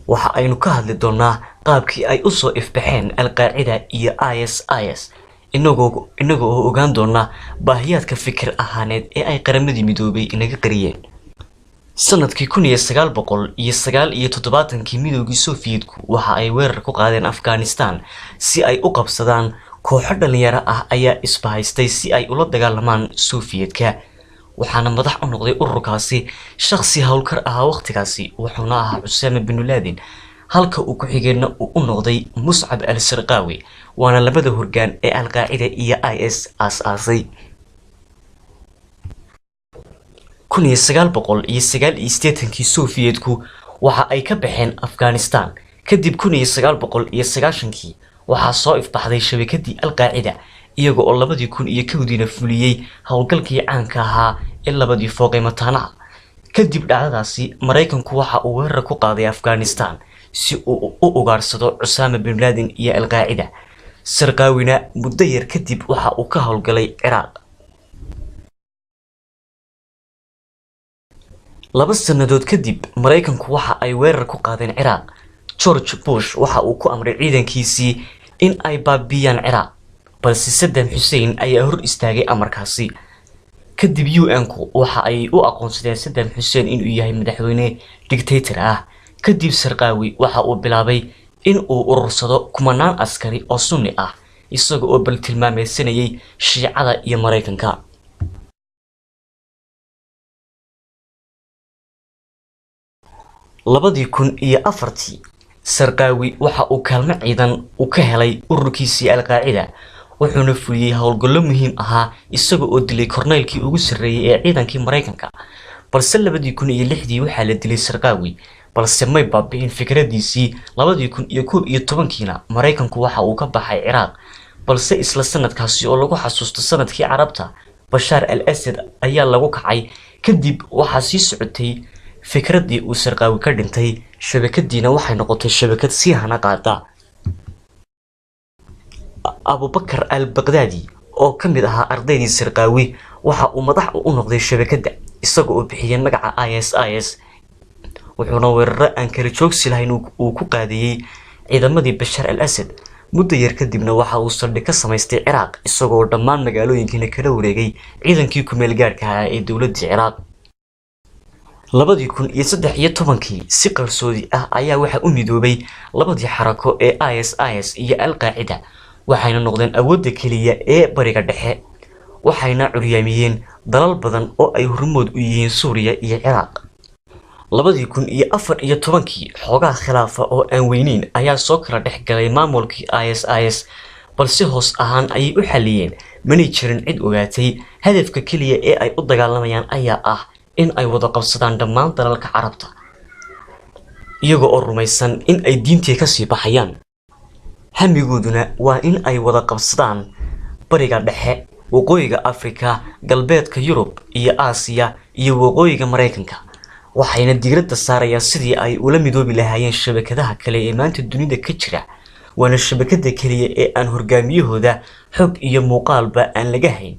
waxa aynu ka hadli doonaa qaabkii ay u soo ifbaxeen Al-Qaacida iyo ISIS inagoo ogaan doona baahiyaadka fikir ahaaneed ee ay qaramadii midoobay inaga qariyeen. sanadkii 1979 midowgii Sovietku waxa ay weerar ku qaadeen Afghanistan si ay u qabsadaan kooxo dhalinyaro ah ayaa isbahaystay si ay ula dagaalamaan Sovietka, waxaana madax u noqday ururkaasi shakhsi hawlkar ah waqtigaasi wuxuuna ahaa Osama bin Laden, halka uu ku xigeenna u noqday Mus'ab al-Zarqawi, waana labada hoggaan ee Al-Qaacida iyo IS aasaasay. 1989 Sovietku waxa ay ka baxeen Afghanistan kadib 1990 waxa soo ifbaxday shabakadii Al-Qaacida iyaga oo 2001 fuliyay hawlgalkii caanka ahaa ee labadii fooqay mataanaha. kadib dhacdadaasi Mareykanku waxa uu weerar ku qaaday Afghanistan si uu u ugaarsado Osama bin Laden iyo Al-Qaacida. Zarqawina muddo yar kadib waxa uu ka hawlgalay Ciraaq. 2 sanadood kadib Mareykanku waxa ay weerar ku qaadeen Ciraaq. George Bush waxa uu ku amray ciidankiisii in ay baabiyaan Ciraaq, balse Saddam Hussein ayaa hor istaagay amarkaasi. kadib UN-ku waxa ay u aqoonsadeen Saddam Hussein inuu yahay madaxweyne dictator ah. kadib Zarqawi waxa uu bilaabay in uu urursado kumanaan askari oo Sunni ah isagoo oo bal tilmaameysanayay Shiicada iyo Mareykanka. 2004 Zarqawi waxa uu kaalmo ciidan u ka helay ururkiisii Al-Qaacida, wuxuuna fuliyay hawlgallo muhiim ah isagoo oo dilay korneelkii ugu sarreeyay ee ciidankii Mareykanka. balse 2006 waxa la dilay Zarqawi, balse may baabi'in fikradiisii. 2011 Mareykanku waxa uu ka baxay Ciraaq, balse isla sanadkaasi oo lagu xasuusto sanadkii Carabta, Bashar al-Assad ayaa lagu kacay. kadib waxa sii socotay fikradii uu Zarqawi ka dhintay, shabakadiina waxay noqotay shabakad si hana qaada. Abu Bakr al-Baghdadi oo kamid ahaa ardaydii Zarqawi waxa uu madax u noqday shabakada isagoo bixiyay magaca ISIS, wuxuuna weerar aan kala joogsi lahayn uu ku qaadiyay ciidamadii Bashar al-Assad. muddo yar kadibna waxa uu saldhig ka samaystay Ciraaq isagoo dhammaan magaalooyinkiina kala wareegay ciidankii ku meel gaarka ah ee dawladda Ciraaq. 2013 si qarsoodi ah ayaa waxa u midoobay labadii xarako ee ISIS iyo Al-Qaacida, waxayna noqdeen awoodda kaliya ee bariga dhexe, waxayna curyaamiyeen dalal badan oo ay hormood u yihiin Suuriya iyo Ciraaq. 2014 xogaha khilaafa oo aan weynayn ayaa soo kala dhex galay maamulkii ISIS, balse hoos ahaan ayay u xaliyeen, manay jirin cid ogaatay. hadafka kaliya ee ay u dagaalamayaan ayaa ah in ay wada qabsadaan dhammaan dalalka Carabta, iyagoo oo rumaysan in ay diintii ka sii baxayaan. hamigooduna waa in ay wada qabsadaan bariga dhexe, waqooyiga Afrika, galbeedka Yurub iyo Aasiya iyo waqooyiga Mareykanka, waxayna diiradda saarayaan sidii ay ula midoobi lahaayeen shabakadaha kale ee maanta dunida ka jira. waana shabakada kaliya ee aan hogaamiyahooda xog iyo muuqaalba aan laga hayn.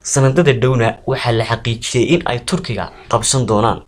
sanadada dhowna waxa la xaqiijiyay in ay Turkiga qabsan doonaan.